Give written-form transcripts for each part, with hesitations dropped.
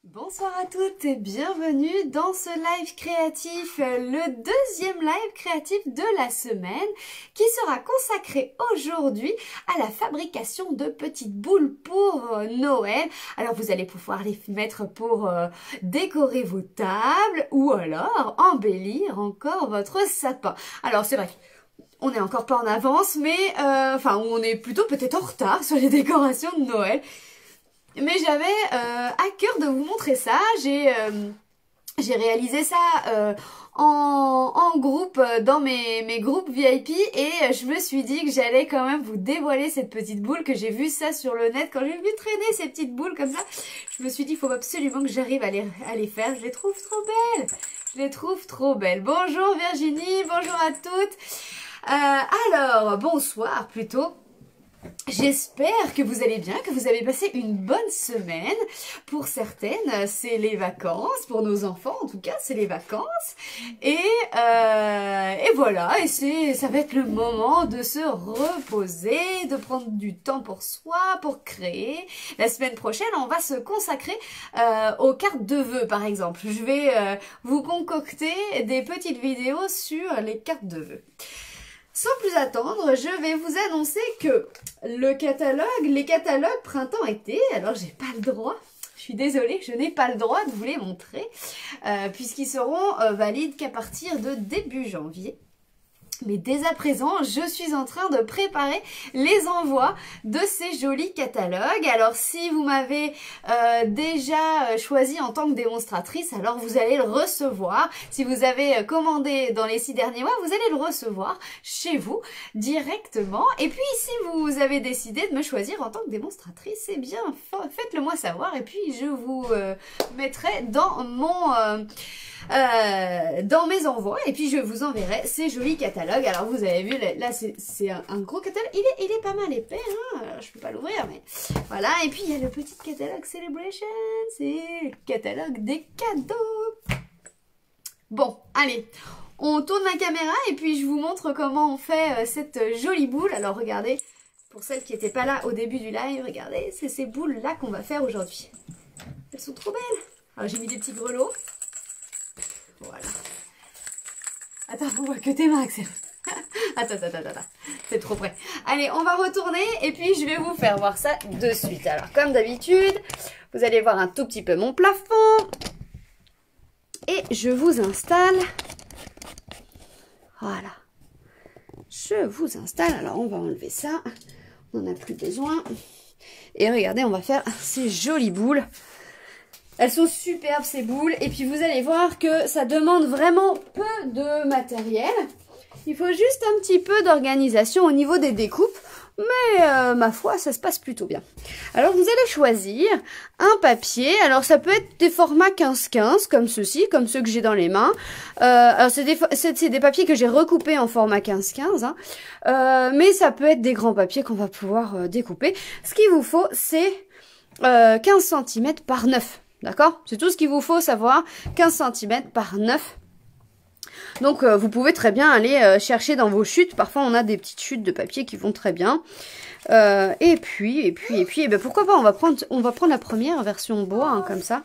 Bonsoir à toutes et bienvenue dans ce live créatif, le deuxième live créatif de la semaine qui sera consacré aujourd'hui à la fabrication de petites boules pour Noël. Alors vous allez pouvoir les mettre pour décorer vos tables ou alors embellir encore votre sapin. Alors c'est vrai on est encore pas en avance, mais on est plutôt peut-être en retard sur les décorations de Noël. Mais j'avais à cœur de vous montrer ça. J'ai réalisé ça en groupe dans mes groupes VIP et je me suis dit que j'allais quand même vous dévoiler cette petite boule, que j'ai vu ça sur le net quand j'ai vu traîner ces petites boules comme ça. Je me suis dit il faut absolument que j'arrive à les faire. Je les trouve trop belles. Je les trouve trop belles. Bonjour Virginie, bonjour à toutes. Alors, bonsoir plutôt. J'espère que vous allez bien, que vous avez passé une bonne semaine. Pour certaines, c'est les vacances. Pour nos enfants, en tout cas, c'est les vacances. Et voilà, et ça va être le moment de se reposer, de prendre du temps pour soi, pour créer. La semaine prochaine, on va se consacrer aux cartes de vœux, par exemple. Je vais vous concocter des petites vidéos sur les cartes de vœux. Sans plus attendre, je vais vous annoncer que les catalogues printemps-été, alors j'ai pas le droit, je suis désolée, je n'ai pas le droit de vous les montrer, puisqu'ils seront valides qu'à partir de début janvier. Mais dès à présent, je suis en train de préparer les envois de ces jolis catalogues. Alors si vous m'avez déjà choisi en tant que démonstratrice, alors vous allez le recevoir. Si vous avez commandé dans les 6 derniers mois, vous allez le recevoir chez vous directement. Et puis si vous avez décidé de me choisir en tant que démonstratrice, eh bien faites-le moi savoir et puis je vous mettrai dans dans mes envois et puis je vous enverrai ces jolis catalogues. Alors vous avez vu là c'est un gros catalogue, il est pas mal épais hein, je peux pas l'ouvrir mais voilà. Et puis il y a le petit catalogue Celebration, c'est le catalogue des cadeaux. Bon allez, on tourne la caméra et puis je vous montre comment on fait cette jolie boule. Alors regardez, pour celles qui n'étaient pas là au début du live, regardez, c'est ces boules là qu'on va faire aujourd'hui. Elles sont trop belles. Alors j'ai mis des petits grelots. Voilà. Attends, on voit que tes mains, Axel. Attends. C'est trop près. Allez, on va retourner et puis je vais vous faire voir ça de suite. Alors, comme d'habitude, vous allez voir un tout petit peu mon plafond. Et je vous installe. Voilà. Je vous installe. Alors, on va enlever ça. On n'en a plus besoin. Et regardez, on va faire ces jolies boules. Elles sont superbes ces boules et puis vous allez voir que ça demande vraiment peu de matériel. Il faut juste un petit peu d'organisation au niveau des découpes, mais ma foi ça se passe plutôt bien. Alors vous allez choisir un papier, alors ça peut être des formats 15-15 comme ceux-ci, comme ceux que j'ai dans les mains. Alors c'est des papiers que j'ai recoupés en format 15-15, hein. Mais ça peut être des grands papiers qu'on va pouvoir découper. Ce qu'il vous faut c'est 15 cm par 9. D'accord? C'est tout ce qu'il vous faut savoir, 15 cm par 9. Donc vous pouvez très bien aller chercher dans vos chutes. Parfois on a des petites chutes de papier qui vont très bien. Et puis, ben, pourquoi pas, on va prendre la première version bois, hein, comme ça.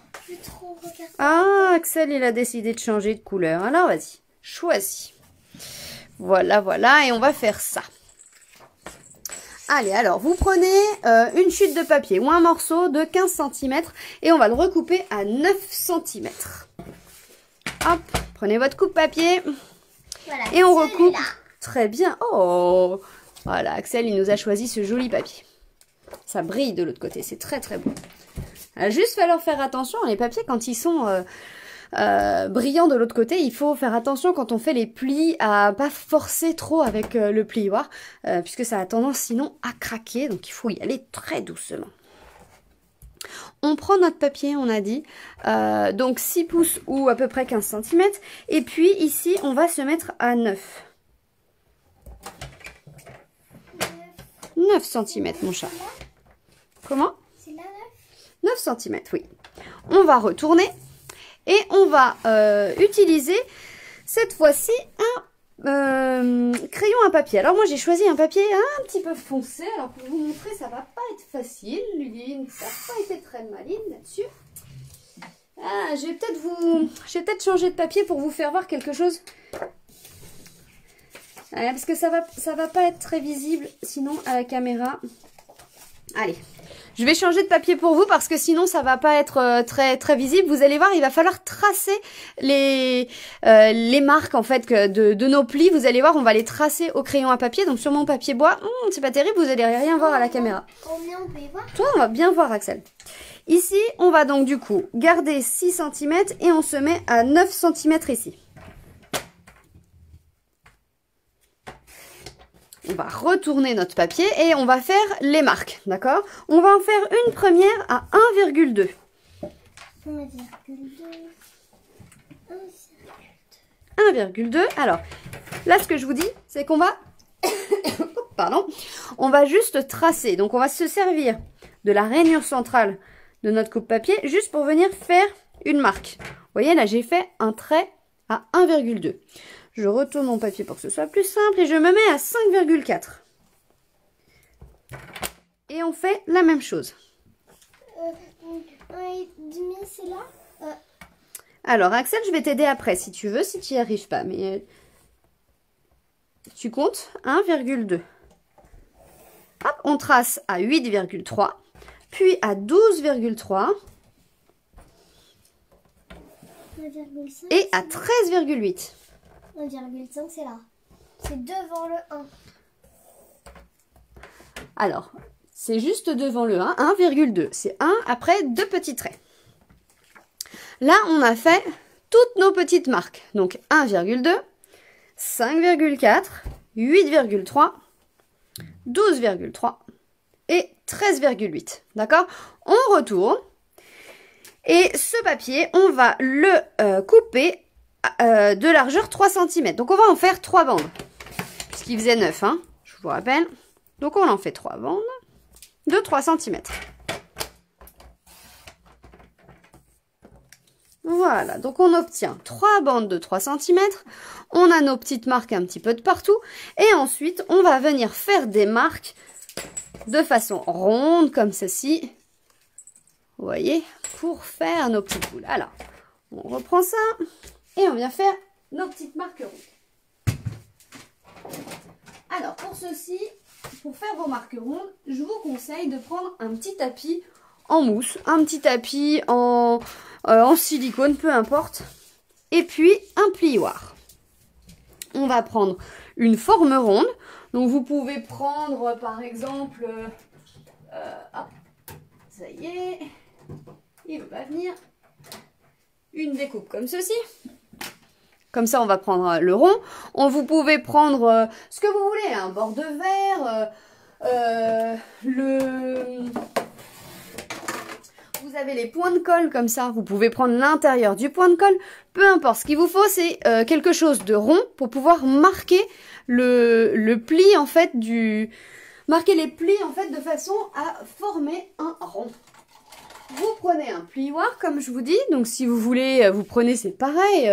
Ah, Axel il a décidé de changer de couleur. Alors vas-y, choisis. Voilà, et on va faire ça. Allez, alors, vous prenez une chute de papier ou un morceau de 15 cm et on va le recouper à 9 cm. Hop, prenez votre coupe-papier voilà, et on recoupe. Très bien. Oh, voilà, Axel, il nous a choisi ce joli papier. Ça brille de l'autre côté, c'est très très beau. Il va juste falloir faire attention, les papiers, quand ils sont brillants de l'autre côté, il faut faire attention quand on fait les plis à pas forcer trop avec le plioir puisque ça a tendance sinon à craquer, donc il faut y aller très doucement. On prend notre papier, on a dit, donc 6 pouces ou à peu près 15 cm, et puis ici on va se mettre à 9 cm mon chat. Comment? 9 cm, oui. On va retourner. Et on va utiliser cette fois-ci un crayon à papier. Alors moi j'ai choisi un papier un petit peu foncé. Alors pour vous montrer, ça va pas être facile. Lily n'a pas été très maligne là-dessus. Ah, je vais peut-être changer de papier pour vous faire voir quelque chose. Parce que ça va pas être très visible sinon à la caméra. Allez, je vais changer de papier pour vous parce que sinon ça va pas être très visible. Vous allez voir, il va falloir tracer les marques en fait de nos plis. Vous allez voir, on va les tracer au crayon à papier. Donc sur mon papier bois, c'est pas terrible, vous allez rien voir à la caméra. Combien on peut y voir? Toi, on va bien voir, Axel. Ici, on va donc du coup garder 6 cm et on se met à 9 cm ici. On va retourner notre papier et on va faire les marques, d'accord? On va en faire une première à 1,2. 1,2. Alors, là, ce que je vous dis, c'est qu'on va... Pardon. On va juste tracer. Donc, on va se servir de la rainure centrale de notre coupe-papier juste pour venir faire une marque. Vous voyez, là, j'ai fait un trait à 1,2. Je retourne mon papier pour que ce soit plus simple et je me mets à 5,4. Et on fait la même chose. 1,5 c'est là. Alors Axel, je vais t'aider après si tu veux, si tu n'y arrives pas. Mais tu comptes 1,2. Hop, on trace à 8,3, puis à 12,3 et à 13,8. 1,5 c'est là. C'est devant le 1. Alors, c'est juste devant le 1, 1,2. C'est 1 après 2 petits traits. Là, on a fait toutes nos petites marques. Donc 1,2, 5,4, 8,3, 12,3 et 13,8. D'accord? On retourne. Et ce papier, on va le couper de largeur 3 cm. Donc on va en faire 3 bandes. Puisqu'il faisait 9, hein, je vous rappelle. Donc on en fait 3 bandes de 3 cm. Voilà, donc on obtient 3 bandes de 3 cm. On a nos petites marques un petit peu de partout. Et ensuite, on va venir faire des marques de façon ronde, comme ceci. Vous voyez, pour faire nos petites boules. Alors, on reprend ça. Et on vient faire nos petites marques rondes. Alors, pour ceci, pour faire vos marques rondes, je vous conseille de prendre un petit tapis en mousse, un petit tapis en silicone, peu importe. Et puis, un plioir. On va prendre une forme ronde. Donc, vous pouvez prendre, par exemple... ah, ça y est, il ne veut pas venir. Une découpe comme ceci. Comme ça, on va prendre le rond. Vous pouvez prendre ce que vous voulez, un bord de verre, vous avez les points de colle comme ça. Vous pouvez prendre l'intérieur du point de colle. Peu importe, ce qu'il vous faut, c'est quelque chose de rond pour pouvoir marquer le pli en fait marquer les plis en fait de façon à former un rond. Vous prenez un plioir, comme je vous dis. Donc, si vous voulez, vous prenez, c'est pareil,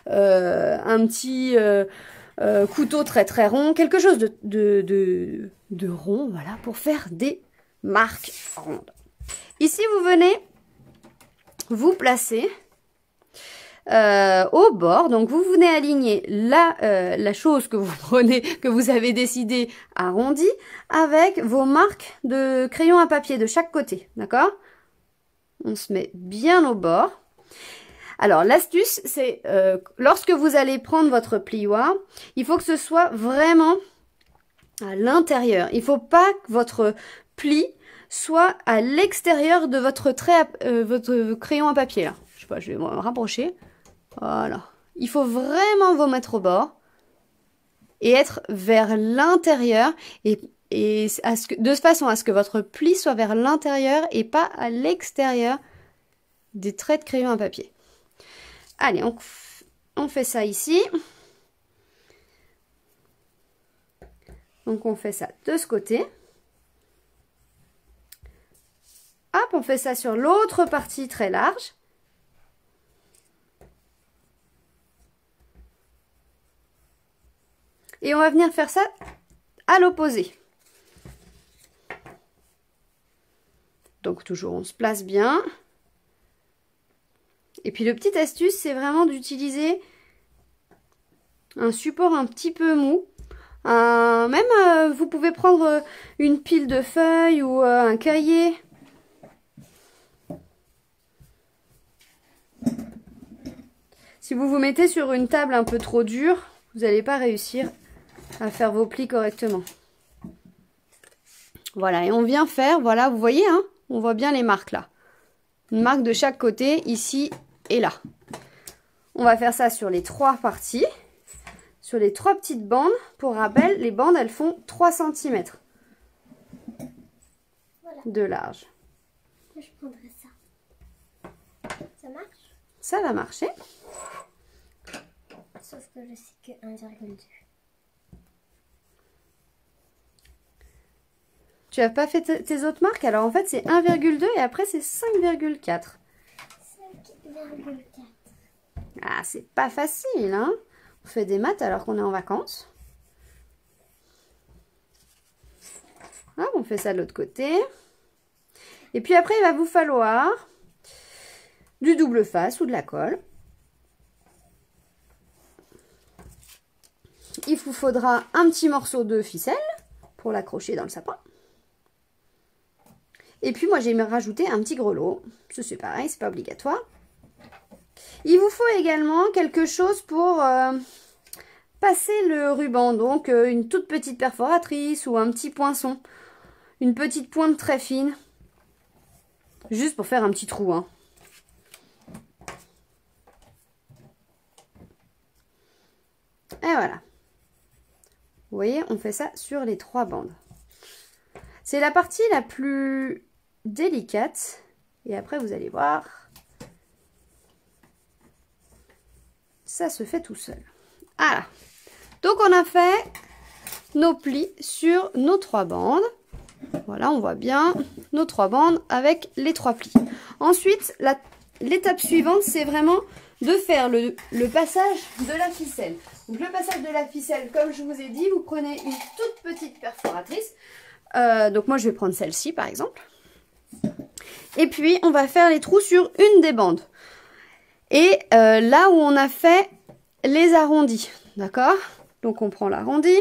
un petit couteau très très rond, quelque chose de rond, voilà, pour faire des marques rondes. Ici, vous venez vous placer au bord. Donc, vous venez aligner la chose que vous prenez, que vous avez décidé arrondie, avec vos marques de crayon à papier de chaque côté, d'accord ? On se met bien au bord. Alors, l'astuce, c'est lorsque vous allez prendre votre plioir, il faut que ce soit vraiment à l'intérieur. Il ne faut pas que votre pli soit à l'extérieur de votre votre crayon à papier. Là. Je sais pas, je vais me rapprocher. Voilà. Il faut vraiment vous mettre au bord et être vers l'intérieur de façon à ce que votre pli soit vers l'intérieur et pas à l'extérieur des traits de crayon à papier. Allez, on fait ça ici. Donc, on fait ça de ce côté. Hop, on fait ça sur l'autre partie très large. Et on va venir faire ça à l'opposé. Donc toujours on se place bien. Et puis le petit astuce, c'est vraiment d'utiliser un support un petit peu mou. Même vous pouvez prendre une pile de feuilles ou un cahier. Si vous vous mettez sur une table un peu trop dure, vous n'allez pas réussir à faire vos plis correctement. Voilà, et on vient faire, voilà, vous voyez, hein, on voit bien les marques là. Une marque de chaque côté, ici et là. On va faire ça sur les 3 parties. Sur les 3 petites bandes. Pour rappel, les bandes, elles font 3 cm Voilà. de large. Je prendrai ça. Ça marche? Ça va marcher. Sauf que je sais que 1,2. Tu n'as pas fait tes autres marques? Alors en fait, c'est 1,2 et après, c'est 5,4. 5,4. Ah, c'est pas facile, hein? On fait des maths alors qu'on est en vacances. Ah, on fait ça de l'autre côté. Et puis après, il va vous falloir du double face ou de la colle. Il vous faudra un petit morceau de ficelle pour l'accrocher dans le sapin. Et puis moi, j'ai rajouté un petit grelot. C'est pareil, c'est pas obligatoire. Il vous faut également quelque chose pour passer le ruban. Donc une toute petite perforatrice ou un petit poinçon. Une petite pointe très fine. Juste pour faire un petit trou, hein. Et voilà. Vous voyez, on fait ça sur les 3 bandes. C'est la partie la plus délicate. Et après, vous allez voir, ça se fait tout seul. Voilà. Donc, on a fait nos plis sur nos 3 bandes. Voilà, on voit bien nos 3 bandes avec les 3 plis. Ensuite, l'étape suivante, c'est vraiment de faire le passage de la ficelle. Donc le passage de la ficelle, comme je vous ai dit, vous prenez une toute petite perforatrice. Donc moi je vais prendre celle-ci par exemple. Et puis on va faire les trous sur une des bandes. Et là où on a fait les arrondis, d'accord? Donc on prend l'arrondi.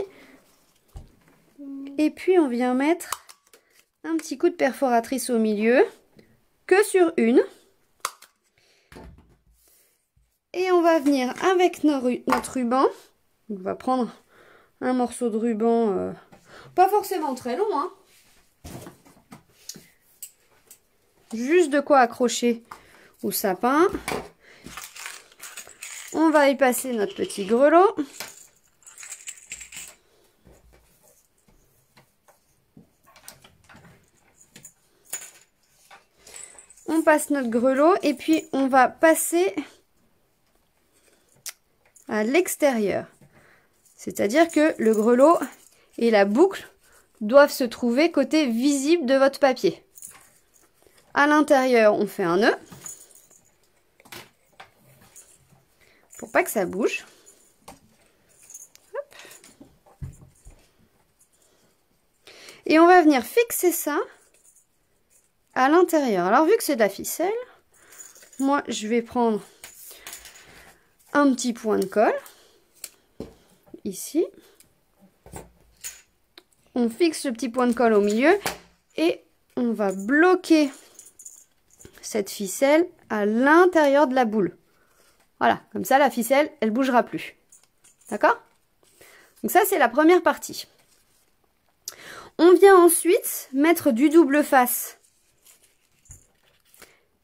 Et puis on vient mettre un petit coup de perforatrice au milieu, que sur une. Et on va venir avec notre ruban. On va prendre un morceau de ruban, pas forcément très long, hein. Juste de quoi accrocher au sapin. On va y passer notre petit grelot. On passe notre grelot et puis on va passer à l'extérieur. C'est-à-dire que le grelot et la boucle doivent se trouver côté visible de votre papier. À l'intérieur, on fait un nœud pour pas que ça bouge. Hop. Et on va venir fixer ça à l'intérieur. Alors vu que c'est de la ficelle, moi je vais prendre un petit point de colle ici. On fixe le petit point de colle au milieu et on va bloquer cette ficelle à l'intérieur de la boule. Voilà, comme ça la ficelle, elle bougera plus. D'accord? Donc ça c'est la première partie. On vient ensuite mettre du double face.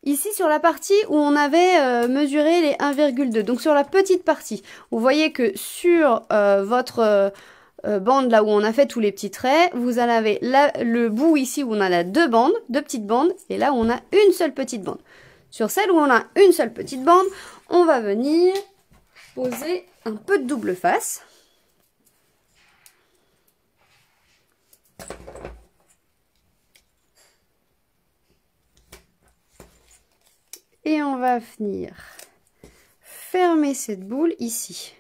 Ici sur la partie où on avait mesuré les 1,2, donc sur la petite partie. Vous voyez que sur votre bande là où on a fait tous les petits traits, vous en avez le bout ici où on a deux petites bandes, et là où on a une seule petite bande. Sur celle où on a une seule petite bande, on va venir poser un peu de double face. Et on va venir fermer cette boule ici.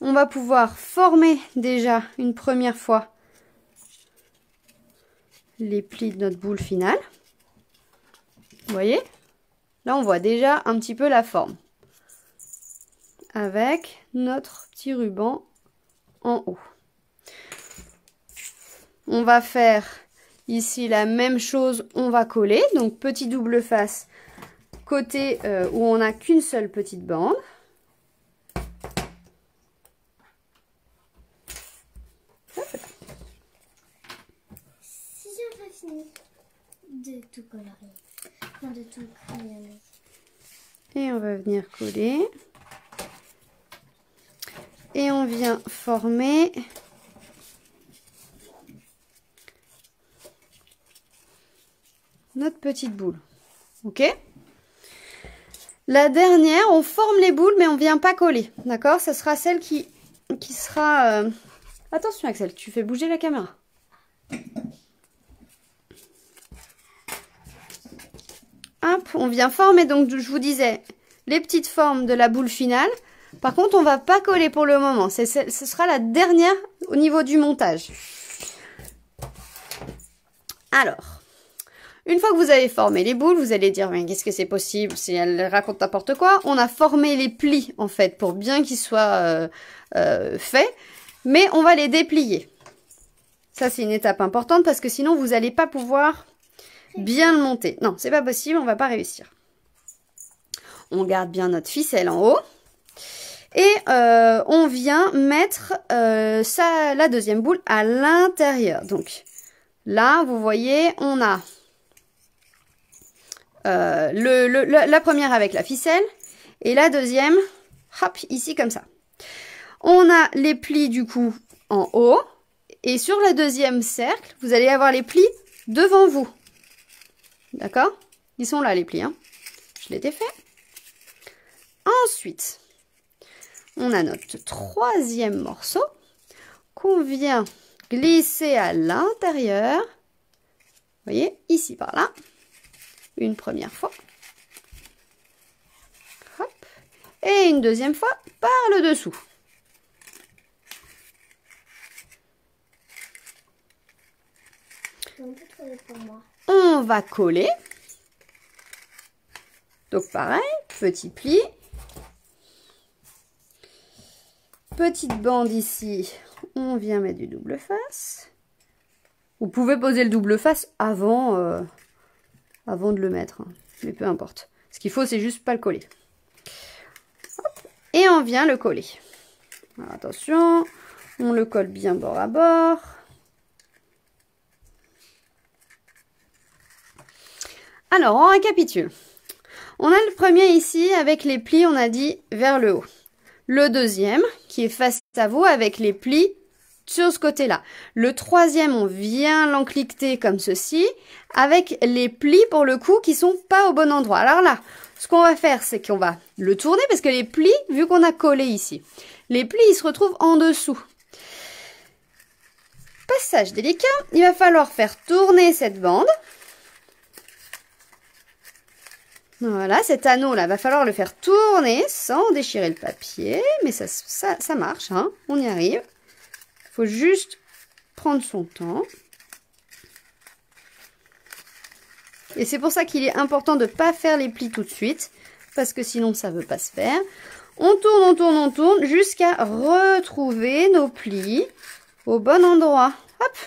On va pouvoir former déjà une première fois les plis de notre boule finale. Vous voyez? Là, on voit déjà un petit peu la forme. Avec notre petit ruban en haut. On va faire ici la même chose, on va coller. Donc, petit double face, côté où on n'a qu'une seule petite bande. Si j'avais fini de tout colorier, enfin de tout crayonner. Et on va venir coller. Et on vient former notre petite boule. Ok? La dernière, on forme les boules, mais on vient pas coller. D'accord? Ce sera celle qui sera... Attention Axel, tu fais bouger la caméra. Hop, on vient former, donc je vous disais, les petites formes de la boule finale. Par contre, on va pas coller pour le moment. Ce sera la dernière au niveau du montage. Alors, une fois que vous avez formé les boules, vous allez dire, mais qu'est-ce que c'est possible si elle raconte n'importe quoi? On a formé les plis, en fait, pour bien qu'ils soient faits. Mais on va les déplier. Ça, c'est une étape importante parce que sinon, vous n'allez pas pouvoir bien le monter. Non, c'est pas possible, on va pas réussir. On garde bien notre ficelle en haut. Et on vient mettre la deuxième boule à l'intérieur. Donc là, vous voyez, on a la première avec la ficelle et la deuxième, hop, ici comme ça. On a les plis du coup en haut et sur le deuxième cercle, vous allez avoir les plis devant vous. D'accord? Ils sont là les plis, hein. Je l'ai fait. Ensuite, on a notre troisième morceau qu'on vient glisser à l'intérieur. Vous voyez, ici par là. Une première fois. Hop. Et une deuxième fois par le dessous. On va coller. Donc pareil, petit pli. Petite bande ici, on vient mettre du double face. Vous pouvez poser le double face avant de le mettre, hein. Mais peu importe. Ce qu'il faut, c'est juste pas le coller. Hop. Et on vient le coller. Alors, attention, on le colle bien bord à bord. Alors, on récapitule. On a le premier ici avec les plis, on a dit, vers le haut. Le deuxième qui est face à vous avec les plis sur ce côté-là. Le troisième, on vient l'encliqueter comme ceci avec les plis pour le coup qui sont pas au bon endroit. Alors là, ce qu'on va faire, c'est qu'on va le tourner parce que les plis, vu qu'on a collé ici, les plis, ils se retrouvent en dessous. Passage délicat, il va falloir faire tourner cette bande. Voilà, cet anneau-là, va falloir le faire tourner sans déchirer le papier. Mais ça marche, hein, on y arrive. Il faut juste prendre son temps. Et c'est pour ça qu'il est important de ne pas faire les plis tout de suite. Parce que sinon, ça ne veut pas se faire. On tourne, on tourne, on tourne jusqu'à retrouver nos plis au bon endroit. Hop.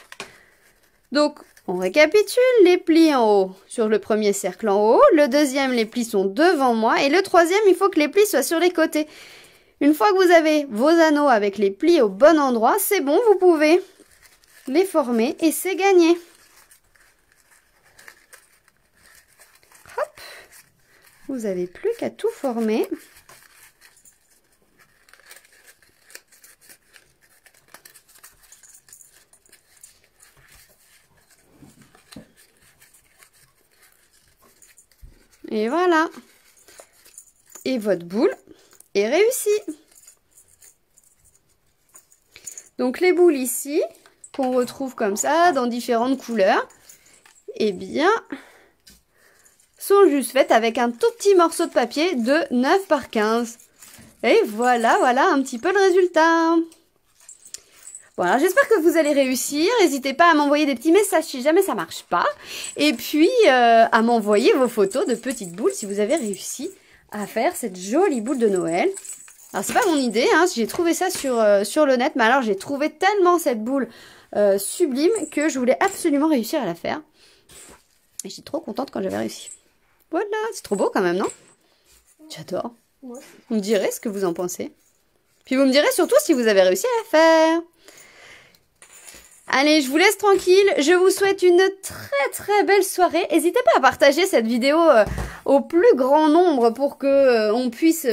Donc, on récapitule, les plis en haut sur le premier cercle en haut, le deuxième, les plis sont devant moi et le troisième, il faut que les plis soient sur les côtés. Une fois que vous avez vos anneaux avec les plis au bon endroit, c'est bon, vous pouvez les former et c'est gagné. Hop, vous n'avez plus qu'à tout former. Et voilà. Et votre boule est réussie. Donc les boules ici, qu'on retrouve comme ça, dans différentes couleurs, eh bien, sont juste faites avec un tout petit morceau de papier de 9 par 15. Et voilà, voilà un petit peu le résultat. Voilà, j'espère que vous allez réussir. N'hésitez pas à m'envoyer des petits messages si jamais ça marche pas. Et puis, à m'envoyer vos photos de petites boules si vous avez réussi à faire cette jolie boule de Noël. Alors, c'est pas mon idée, hein, j'ai trouvé ça sur le net. Mais alors, j'ai trouvé tellement cette boule sublime que je voulais absolument réussir à la faire. Et j'étais trop contente quand j'avais réussi. Voilà, c'est trop beau quand même, non? J'adore. Ouais. Vous me direz ce que vous en pensez. Puis vous me direz surtout si vous avez réussi à la faire. Allez, je vous laisse tranquille. Je vous souhaite une très belle soirée. N'hésitez pas à partager cette vidéo au plus grand nombre pour que on puisse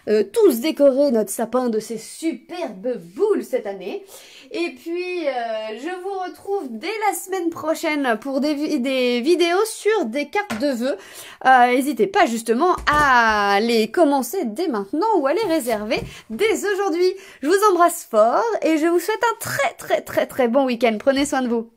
tous décorer notre sapin de ces superbes boules cette année. Et puis, je vous retrouve dès la semaine prochaine pour des vidéos sur des cartes de vœux. N'hésitez pas justement à les commencer dès maintenant ou à les réserver dès aujourd'hui. Je vous embrasse fort et je vous souhaite un très bon week-end. Prenez soin de vous.